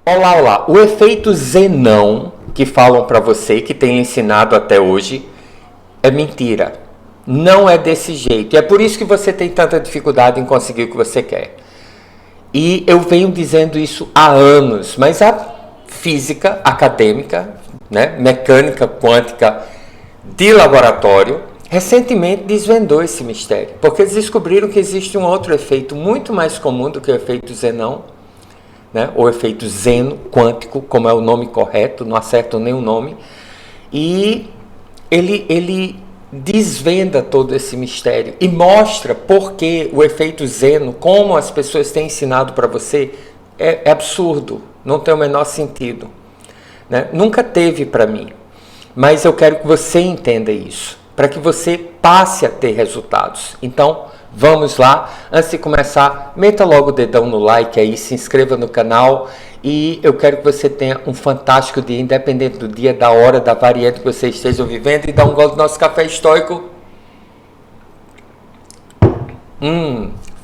Olá, olá. O efeito Zenão que falam para você, que tem ensinado até hoje, é mentira. Não é desse jeito. E é por isso que você tem tanta dificuldade em conseguir o que você quer. E eu venho dizendo isso há anos, mas a física acadêmica, né, mecânica quântica de laboratório, recentemente desvendou esse mistério. Porque eles descobriram que existe um outro efeito muito mais comum do que o efeito Zenão, né? O efeito Zeno quântico, como é o nome correto, não acerto nenhum nome, e ele desvenda todo esse mistério e mostra por que o efeito Zeno, como as pessoas têm ensinado para você, é absurdo, não tem o menor sentido, né? Nunca teve para mim, mas eu quero que você entenda isso, para que você passe a ter resultados. Então, vamos lá. Antes de começar, meta logo o dedão no like aí, se inscreva no canal e eu quero que você tenha um fantástico dia, independente do dia, da hora, da variante que você esteja vivendo, e dá um gole do nosso café estoico.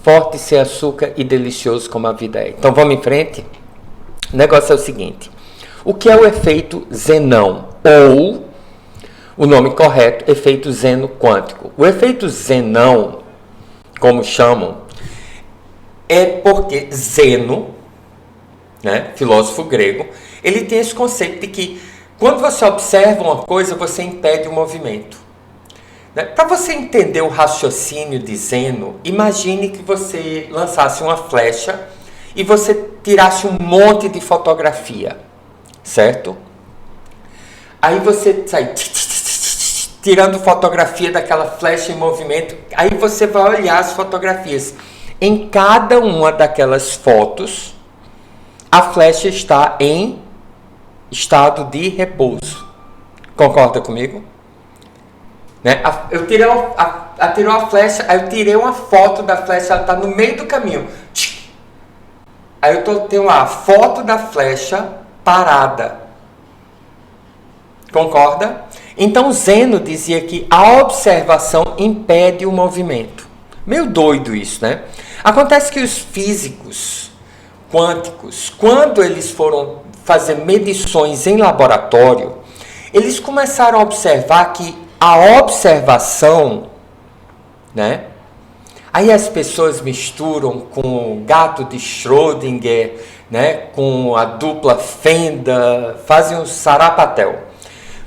Forte, sem açúcar e delicioso como a vida é. Então vamos em frente? O negócio é o seguinte: o que é o efeito Zenão? Ou, o nome correto, efeito Zeno quântico. O efeito Zenão, como chamam, é porque Zeno, né, filósofo grego, ele tem esse conceito de que quando você observa uma coisa, você impede o movimento. Né? Para você entender o raciocínio de Zeno, imagine que você lançasse uma flecha e você tirasse um monte de fotografia, certo? Aí você sai tirando fotografia daquela flecha em movimento, aí você vai olhar as fotografias. Em cada uma daquelas fotos, a flecha está em estado de repouso. Concorda comigo? Né? Eu tirei atirou a flecha, aí eu tirei uma foto da flecha, ela está no meio do caminho. Aí eu tenho lá a foto da flecha parada. Concorda? Então Zeno dizia que a observação impede o movimento. Meio doido isso, né? Acontece que os físicos quânticos, quando eles foram fazer medições em laboratório, eles começaram a observar que a observação, né? Aí as pessoas misturam com o gato de Schrödinger, né? Com a dupla fenda, fazem um sarapatel.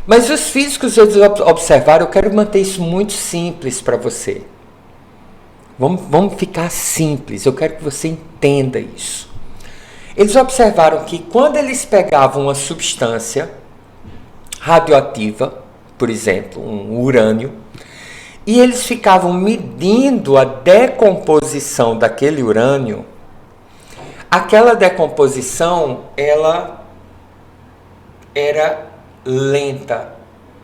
Mas os físicos, eles observaram, eu quero manter isso muito simples para você. Vamos ficar simples, eu quero que você entenda isso. Eles observaram que quando eles pegavam uma substância radioativa, por exemplo, um urânio, e eles ficavam medindo a decomposição daquele urânio, aquela decomposição, ela era lenta.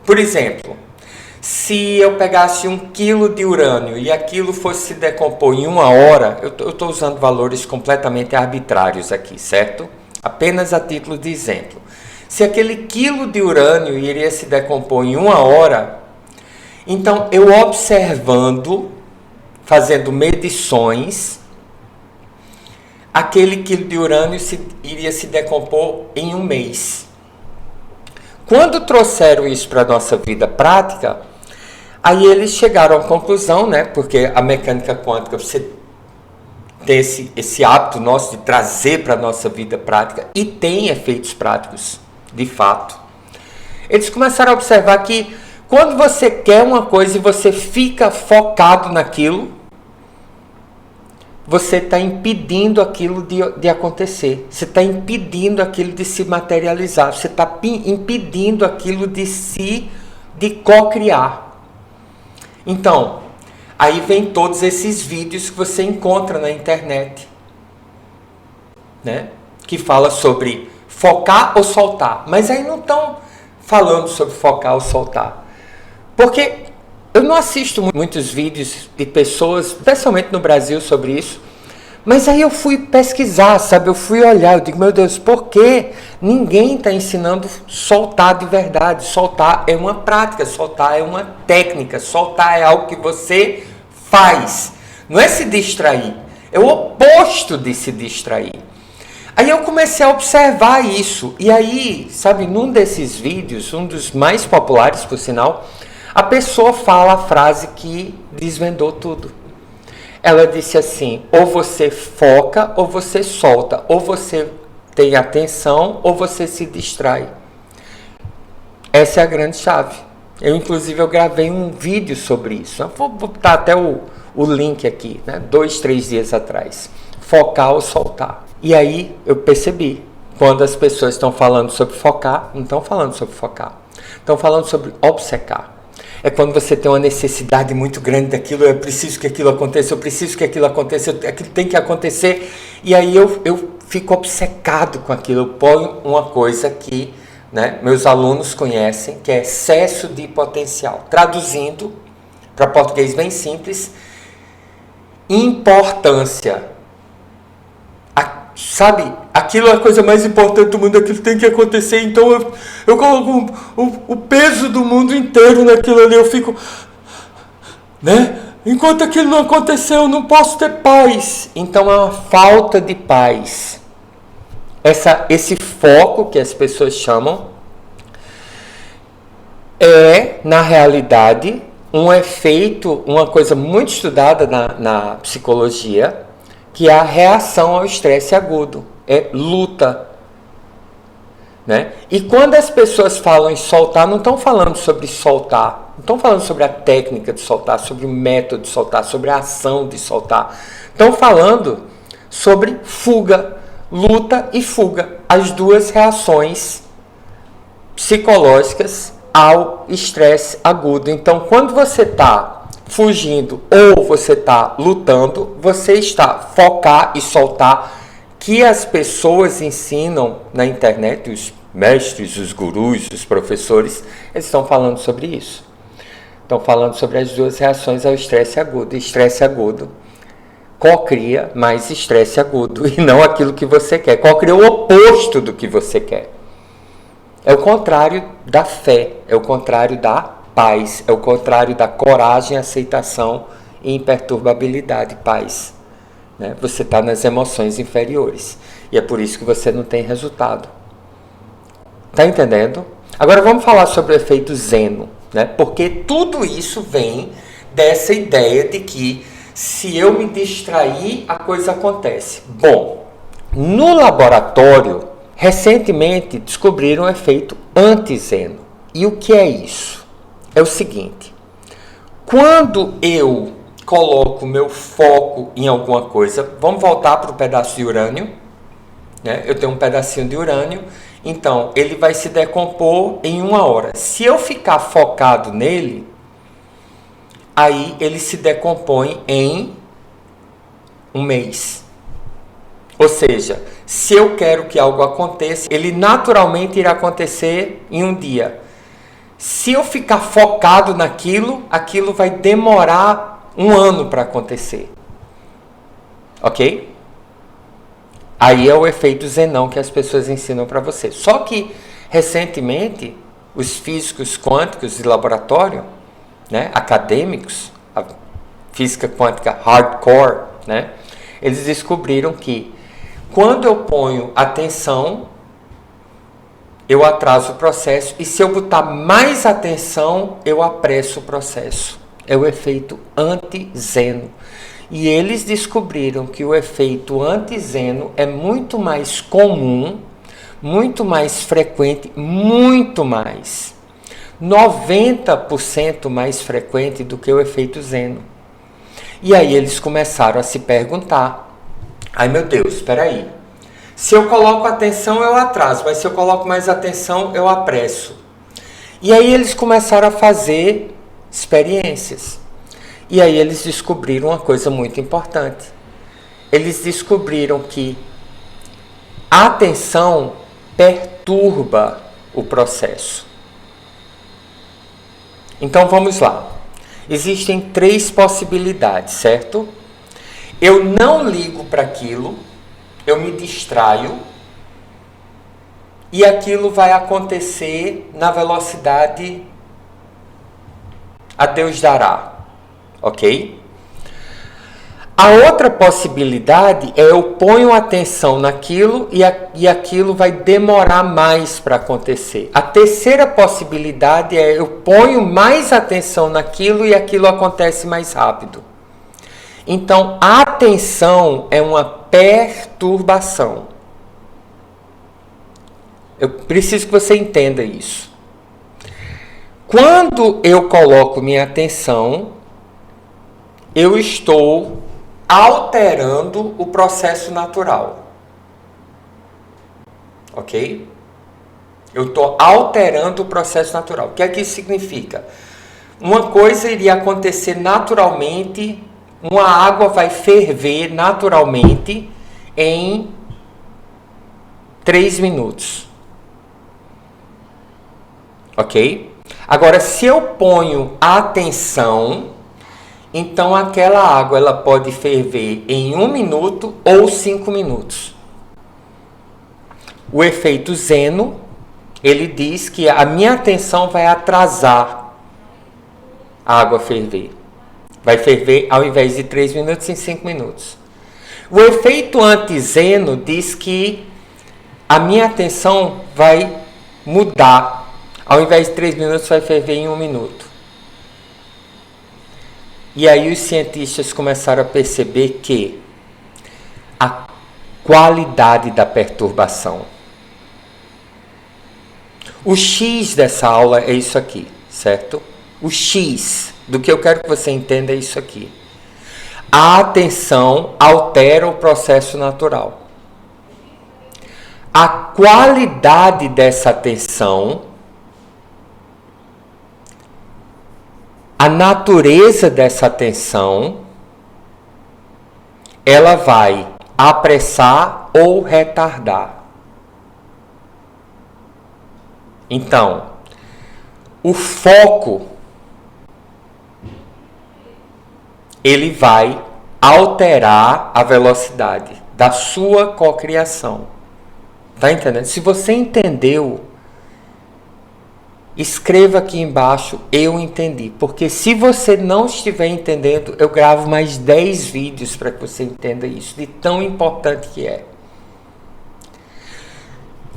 Por exemplo, se eu pegasse 1 quilo de urânio e aquilo fosse se decompor em 1 hora, eu estou usando valores completamente arbitrários aqui, certo? Apenas a título de exemplo. Se aquele quilo de urânio iria se decompor em 1 hora, então eu observando, fazendo medições, aquele quilo de urânio iria se decompor em 1 mês. Quando trouxeram isso para a nossa vida prática, aí eles chegaram à conclusão, né? Porque a mecânica quântica, você tem esse hábito nosso de trazer para a nossa vida prática, e tem efeitos práticos, de fato. Eles começaram a observar que quando você quer uma coisa e você fica focado naquilo, você está impedindo aquilo de acontecer. Você está impedindo aquilo de se materializar. Você está impedindo aquilo de co-criar. Então, aí vem todos esses vídeos que você encontra na internet, né? Que fala sobre focar ou soltar. Mas aí não estão falando sobre focar ou soltar. Porque eu não assisto muitos vídeos de pessoas, especialmente no Brasil, sobre isso. Mas aí eu fui pesquisar, sabe? Eu fui olhar, eu digo, meu Deus, por que ninguém está ensinando soltar de verdade? Soltar é uma prática, soltar é uma técnica, soltar é algo que você faz. Não é se distrair, é o oposto de se distrair. Aí eu comecei a observar isso. E aí, sabe, num desses vídeos, um dos mais populares, por sinal, a pessoa fala a frase que desvendou tudo. Ela disse assim: ou você foca ou você solta, ou você tem atenção ou você se distrai. Essa é a grande chave. Eu gravei um vídeo sobre isso. Eu vou botar até o link aqui, né? 2, 3 dias atrás. Focar ou soltar. E aí eu percebi, quando as pessoas estão falando sobre focar, não estão falando sobre focar. Estão falando sobre obcecar. É quando você tem uma necessidade muito grande daquilo, eu preciso que aquilo aconteça, eu preciso que aquilo aconteça, aquilo tem que acontecer. E aí eu fico obcecado com aquilo. Eu ponho uma coisa que, né, meus alunos conhecem, que é excesso de potencial. Traduzindo para português bem simples, importância. Sabe, aquilo é a coisa mais importante do mundo, aquilo tem que acontecer, então eu coloco o peso do mundo inteiro naquilo ali, eu fico, né? Enquanto aquilo não aconteceu, eu não posso ter paz. Então é uma falta de paz. Esse foco que as pessoas chamam é, na realidade, um efeito, uma coisa muito estudada na psicologia, que é a reação ao estresse agudo, é luta. Né? E quando as pessoas falam em soltar, não estão falando sobre soltar, não estão falando sobre a técnica de soltar, sobre o método de soltar, sobre a ação de soltar. Estão falando sobre fuga, luta e fuga, as duas reações psicológicas ao estresse agudo. Então, quando você está fugindo ou você está lutando, você está focar e soltar, que as pessoas ensinam na internet, os mestres, os gurus, os professores, eles estão falando sobre isso. Estão falando sobre as duas reações ao estresse agudo. Estresse agudo cocria mais estresse agudo e não aquilo que você quer. Cocria o oposto do que você quer. É o contrário da fé, é o contrário da paz, é o contrário da coragem, aceitação e imperturbabilidade, paz. Né? Você está nas emoções inferiores. E é por isso que você não tem resultado. Está entendendo? Agora vamos falar sobre o efeito Zeno. Né? Porque tudo isso vem dessa ideia de que se eu me distrair, a coisa acontece. Bom, no laboratório, recentemente descobriram o efeito anti-Zeno. E o que é isso? É o seguinte: quando eu coloco meu foco em alguma coisa, vamos voltar para o pedaço de urânio, né? Eu tenho um pedacinho de urânio, então ele vai se decompor em 1 hora. Se eu ficar focado nele, aí ele se decompõe em 1 mês. Ou seja, se eu quero que algo aconteça, ele naturalmente irá acontecer em 1 dia. Se eu ficar focado naquilo, aquilo vai demorar 1 ano para acontecer. Ok? Aí é o efeito Zenão que as pessoas ensinam para você. Só que, recentemente, os físicos quânticos de laboratório, né, acadêmicos, a física quântica hardcore, né, eles descobriram que quando eu ponho atenção, eu atraso o processo, e se eu botar mais atenção, eu apresso o processo. É o efeito anti-Zeno. E eles descobriram que o efeito anti-Zeno é muito mais comum, muito mais frequente, muito mais. 90% mais frequente do que o efeito Zeno. E aí eles começaram a se perguntar: ai meu Deus, espera aí. Se eu coloco atenção, eu atraso, mas se eu coloco mais atenção, eu apresso. E aí eles começaram a fazer experiências. E aí eles descobriram uma coisa muito importante. Eles descobriram que a atenção perturba o processo. Então vamos lá. Existem 3 possibilidades, certo? Eu não ligo para aquilo, eu me distraio e aquilo vai acontecer na velocidade a Deus dará, ok? A outra possibilidade é eu ponho atenção naquilo e aquilo vai demorar mais para acontecer. A terceira possibilidade é eu ponho mais atenção naquilo e aquilo acontece mais rápido. Então, a atenção é uma perturbação. Eu preciso que você entenda isso. Quando eu coloco minha atenção, eu estou alterando o processo natural. Ok? Eu estou alterando o processo natural. O que é que isso significa? Uma coisa iria acontecer naturalmente, uma água vai ferver naturalmente em 3 minutos. Ok? Agora, se eu ponho atenção, então aquela água ela pode ferver em 1 minuto ou 5 minutos. O efeito Zeno, ele diz que a minha atenção vai atrasar a água ferver. Vai ferver ao invés de 3 minutos em 5 minutos. O efeito anti-Zeno diz que a minha atenção vai mudar. Ao invés de 3 minutos, vai ferver em 1 minuto. E aí os cientistas começaram a perceber que a qualidade da perturbação. O X dessa aula é isso aqui, certo? O X do que eu quero que você entenda é isso aqui. A atenção altera o processo natural. A qualidade dessa atenção, a natureza dessa atenção, ela vai apressar ou retardar. Então, o foco, ele vai alterar a velocidade da sua cocriação. Tá entendendo? Se você entendeu, escreva aqui embaixo, eu entendi. Porque se você não estiver entendendo, eu gravo mais 10 vídeos para que você entenda isso, de tão importante que é.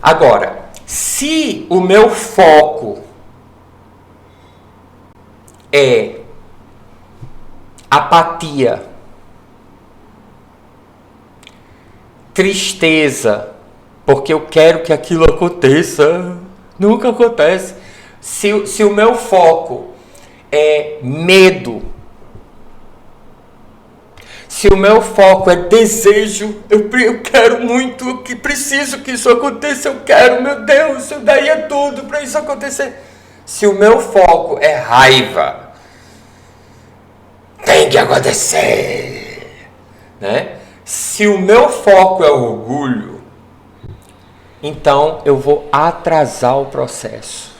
Agora, se o meu foco é apatia, tristeza, porque eu quero que aquilo aconteça, nunca acontece. Se o meu foco é medo, se o meu foco é desejo, eu quero muito, que preciso que isso aconteça, eu quero, meu Deus, eu daria tudo para isso acontecer. Se o meu foco é raiva, tem que acontecer, né? Se o meu foco é orgulho, então eu vou atrasar o processo.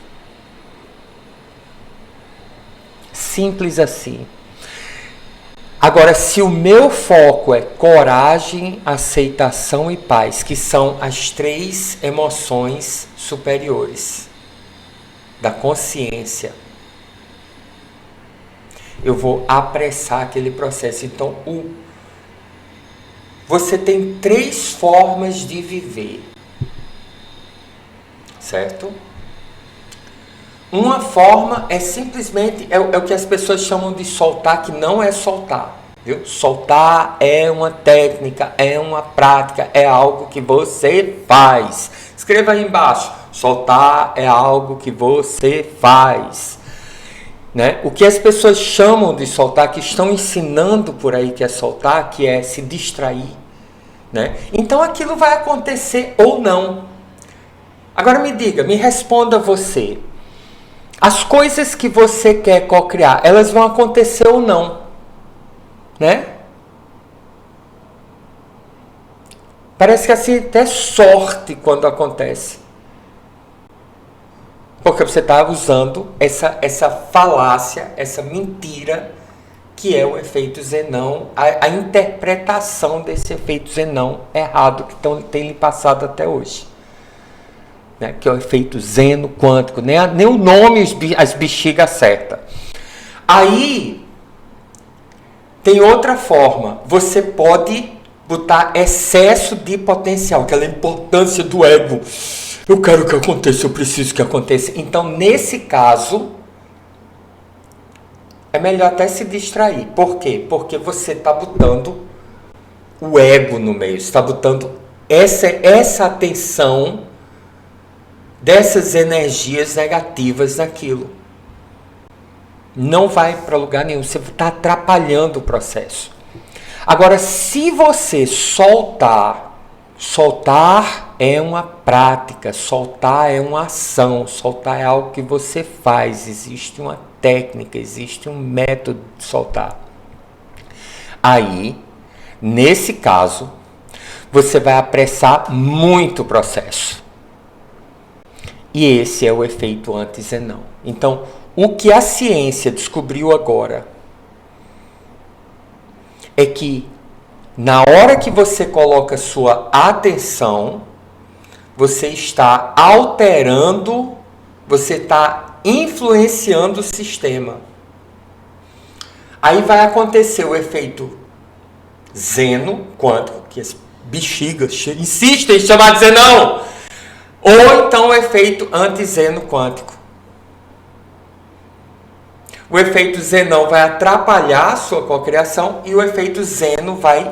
Simples assim. Agora, se o meu foco é coragem, aceitação e paz, que são as 3 emoções superiores da consciência, eu vou apressar aquele processo. Então, você tem 3 formas de viver, certo? Uma forma é simplesmente, é o que as pessoas chamam de soltar, que não é soltar, viu? Soltar é uma técnica, é uma prática, é algo que você faz. Escreva aí embaixo, soltar é algo que você faz. Né? O que as pessoas chamam de soltar, que estão ensinando por aí que é soltar, que é se distrair. Né? Então aquilo vai acontecer ou não. Agora me diga, me responda você. As coisas que você quer co-criar, elas vão acontecer ou não? Né? Parece que assim até sorte quando acontece. Porque você está usando essa falácia, essa mentira, que é o efeito Zenão, a interpretação desse efeito Zenão errado que tem lhe passado até hoje. Né? Que é o efeito Zeno quântico, nem o nome as bexigas acertam. Aí, Tem outra forma. Você pode botar excesso de potencial, aquela importância do ego. Eu quero que aconteça, eu preciso que aconteça. Então, nesse caso, é melhor até se distrair. Por quê? Porque você está botando o ego no meio. Você está botando essa atenção dessas energias negativas naquilo. Não vai para lugar nenhum. Você está atrapalhando o processo. Agora, se você soltar é uma prática, soltar é uma ação, soltar é algo que você faz, existe uma técnica, existe um método de soltar. Aí, nesse caso, você vai apressar muito o processo. E esse é o efeito anti-zenão. Então, o que a ciência descobriu agora é que na hora que você coloca sua atenção, você está alterando, você está influenciando o sistema. Aí vai acontecer o efeito zeno quântico, que as bexigas insistem em chamar de zenão, ou então o efeito anti-zeno quântico. O efeito zenão vai atrapalhar a sua cocriação e o efeito zeno vai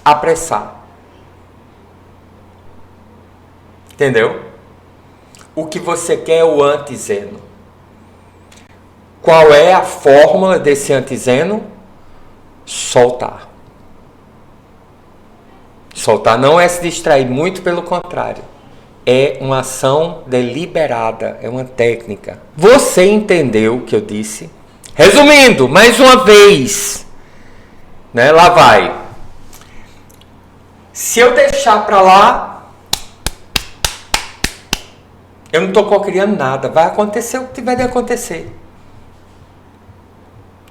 apressar. Entendeu? O que você quer é o antizeno. Qual é a fórmula desse antizeno? Soltar. Soltar não é se distrair, muito pelo contrário. É uma ação deliberada, é uma técnica. Você entendeu o que eu disse? Resumindo, mais uma vez, né? Lá vai. Se eu deixar para lá, eu não estou cocriando nada. Vai acontecer o que tiver de acontecer.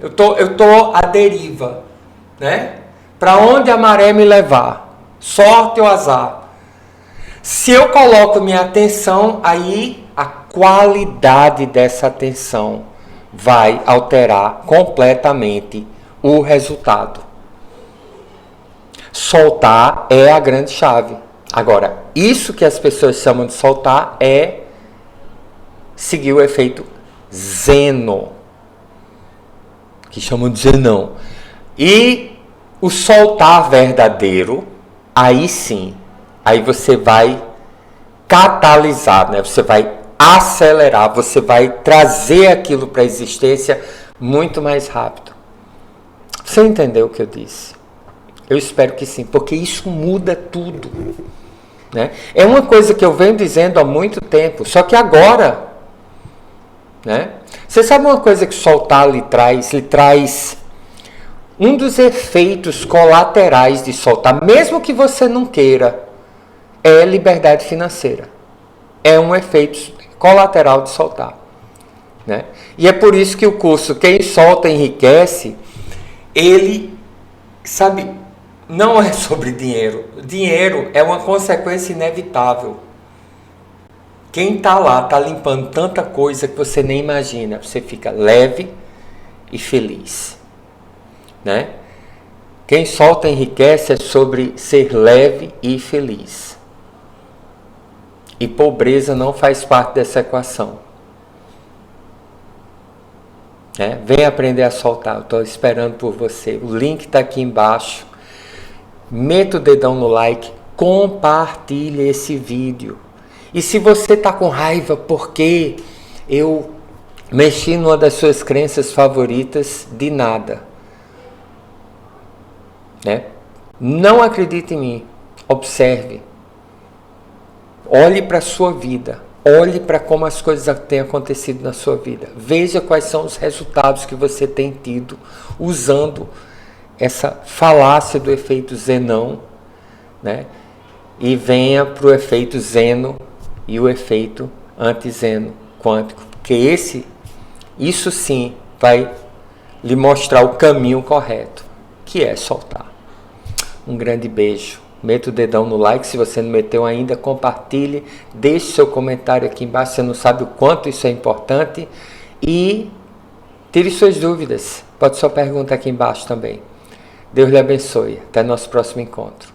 Eu tô à deriva, né? Para onde a maré me levar, sorte ou azar. Se eu coloco minha atenção, aí a qualidade dessa atenção vai alterar completamente o resultado. Soltar é a grande chave. Agora, isso que as pessoas chamam de soltar é seguir o efeito zeno, que chamam de zenão. E o soltar verdadeiro, aí sim, aí você vai catalisar, né? Você vai acelerar, você vai trazer aquilo para a existência muito mais rápido. Você entendeu o que eu disse? Eu espero que sim, porque isso muda tudo, né? É uma coisa que eu venho dizendo há muito tempo, só que agora, né? Você sabe uma coisa que soltar lhe traz um dos efeitos colaterais de soltar, mesmo que você não queira, é liberdade financeira. É um efeito colateral de soltar, né? E é por isso que o curso Quem Solta Enriquece, ele, sabe, não é sobre dinheiro. Dinheiro é uma consequência inevitável. Quem está lá está limpando tanta coisa que você nem imagina. Você fica leve e feliz, né? Quem solta enriquece é sobre ser leve e feliz. E pobreza não faz parte dessa equação. Vem aprender a soltar. Eu estou esperando por você. O link está aqui embaixo. Meta o dedão no like. Compartilhe esse vídeo. E se você está com raiva porque eu mexi numa das suas crenças favoritas, de nada, né? Não acredite em mim. Observe. Olhe para a sua vida. Olhe para como as coisas têm acontecido na sua vida. Veja quais são os resultados que você tem tido usando essa falácia do efeito zenão, né? E venha para o efeito zeno e o efeito antizeno quântico. Porque isso sim vai lhe mostrar o caminho correto, que é soltar. Um grande beijo. Meta o dedão no like, se você não meteu ainda, compartilhe, deixe seu comentário aqui embaixo, você não sabe o quanto isso é importante, e tire suas dúvidas, pode só perguntar aqui embaixo também. Deus lhe abençoe. Até nosso próximo encontro.